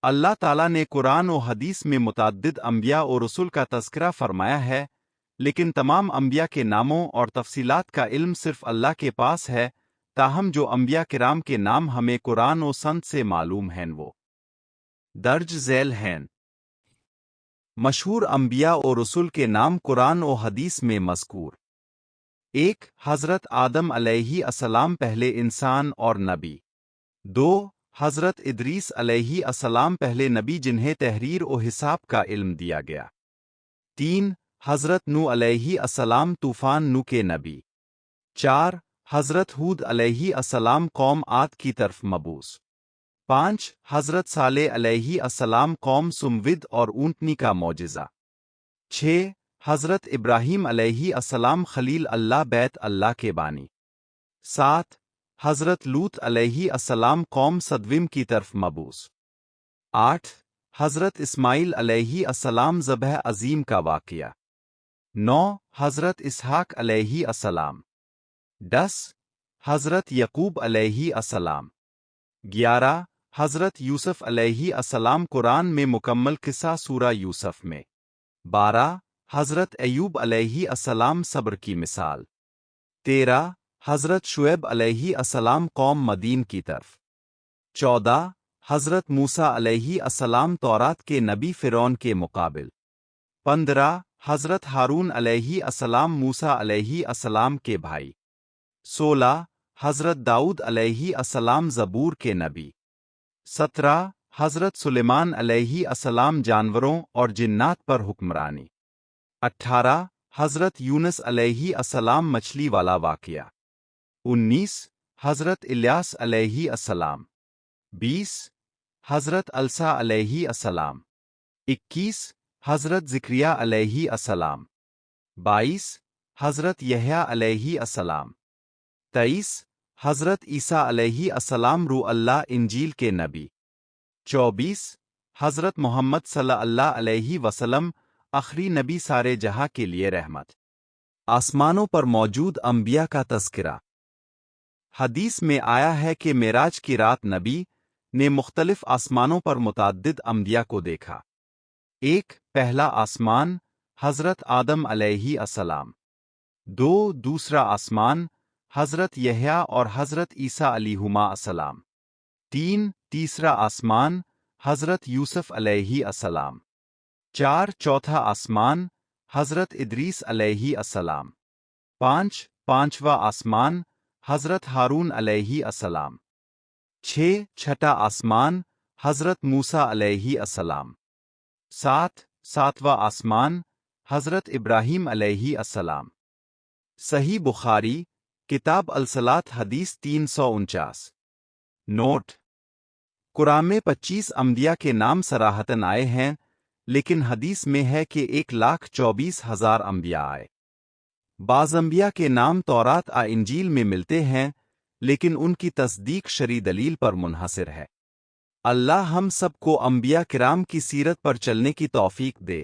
اللہ تعالیٰ نے قرآن و حدیث میں متعدد انبیاء و رسول کا تذکرہ فرمایا ہے، لیکن تمام انبیاء کے ناموں اور تفصیلات کا علم صرف اللہ کے پاس ہے، تاہم جو انبیاء کرام کے نام ہمیں قرآن و سنت سے معلوم ہیں وہ درج ذیل ہیں۔ مشہور انبیاء و رسول کے نام قرآن و حدیث میں مذکور: 1 حضرت آدم علیہ السلام پہلے انسان اور نبی۔ 2 حضرت ادریس علیہ السلام پہلے نبی جنہیں تحریر و حساب کا علم دیا گیا۔ 3 حضرت نوح علیہ السلام طوفان نوح کے نبی۔ 4 حضرت ہود علیہ السلام قوم عاد کی طرف مبعوث۔ 5 حضرت صالح علیہ السلام قوم سمود اور اونٹنی کا معجزہ۔ 6 حضرت ابراہیم علیہ السلام خلیل اللہ بیت اللہ کے بانی۔ 7 حضرت لوط علیہ السلام قوم صدوم کی طرف مبعوث۔ 8 حضرت اسماعیل علیہ السلام ذبح عظیم کا واقعہ۔ 9 حضرت اسحاق علیہ السلام۔ 10 حضرت یعقوب علیہ السلام۔ 11 حضرت یوسف علیہ السلام قرآن میں مکمل قصہ سورہ یوسف میں۔ 12 حضرت ایوب علیہ السلام صبر کی مثال۔ 13 حضرت شعیب علیہ السلام قوم مدین کی طرف۔ 14 حضرت موسیٰ علیہ السلام تورات کے نبی فرعون کے مقابل۔ 15 حضرت ہارون علیہ السلام موسیٰ علیہ السلام کے بھائی۔ 16 حضرت داؤد علیہ السلام زبور کے نبی۔ 17 حضرت سلیمان علیہ السلام جانوروں اور جنات پر حکمرانی۔ 18 حضرت یونس علیہ السلام مچھلی والا واقعہ۔ 19 حضرت الیاس علیہ السلام۔ 20 حضرت السا علیہ السلام۔ 21 حضرت زکریا علیہ السلام۔ 22 حضرت یحییٰ علیہ السلام۔ 23 حضرت عیسیٰ علیہ السلام روح اللہ انجیل کے نبی۔ 24 حضرت محمد صلی اللہ علیہ وسلم آخری نبی سارے جہاں کے لیے رحمت۔ آسمانوں پر موجود انبیاء کا تذکرہ۔ حدیث میں آیا ہے کہ معراج کی رات نبی نے مختلف آسمانوں پر متعدد انبیاء کو دیکھا۔ 1 پہلا آسمان حضرت آدم علیہ السلام۔ 2 دوسرا آسمان حضرت یحییٰ اور حضرت عیسیٰ علیہما السلام۔ 3 تیسرا آسمان حضرت یوسف علیہ السلام۔ 4 چوتھا آسمان حضرت ادریس علیہ السلام۔ 5 پانچواں آسمان حضرت ہارون علیہ السلام۔ 6 چھٹا آسمان حضرت موسیٰ علیہ السلام۔ 7 ساتواں آسمان حضرت ابراہیم علیہ السلام۔ صحیح بخاری کتاب الصلاۃ حدیث 349۔ نوٹ: قرآن میں 25 انبیاء کے نام صراحتاً آئے ہیں، لیکن حدیث میں ہے کہ 1,24,000 انبیاء آئے۔ بعض انبیاء کے نام تورات و انجیل میں ملتے ہیں، لیکن ان کی تصدیق شرعی دلیل پر منحصر ہے۔ اللہ ہم سب کو انبیاء کرام کی سیرت پر چلنے کی توفیق دے۔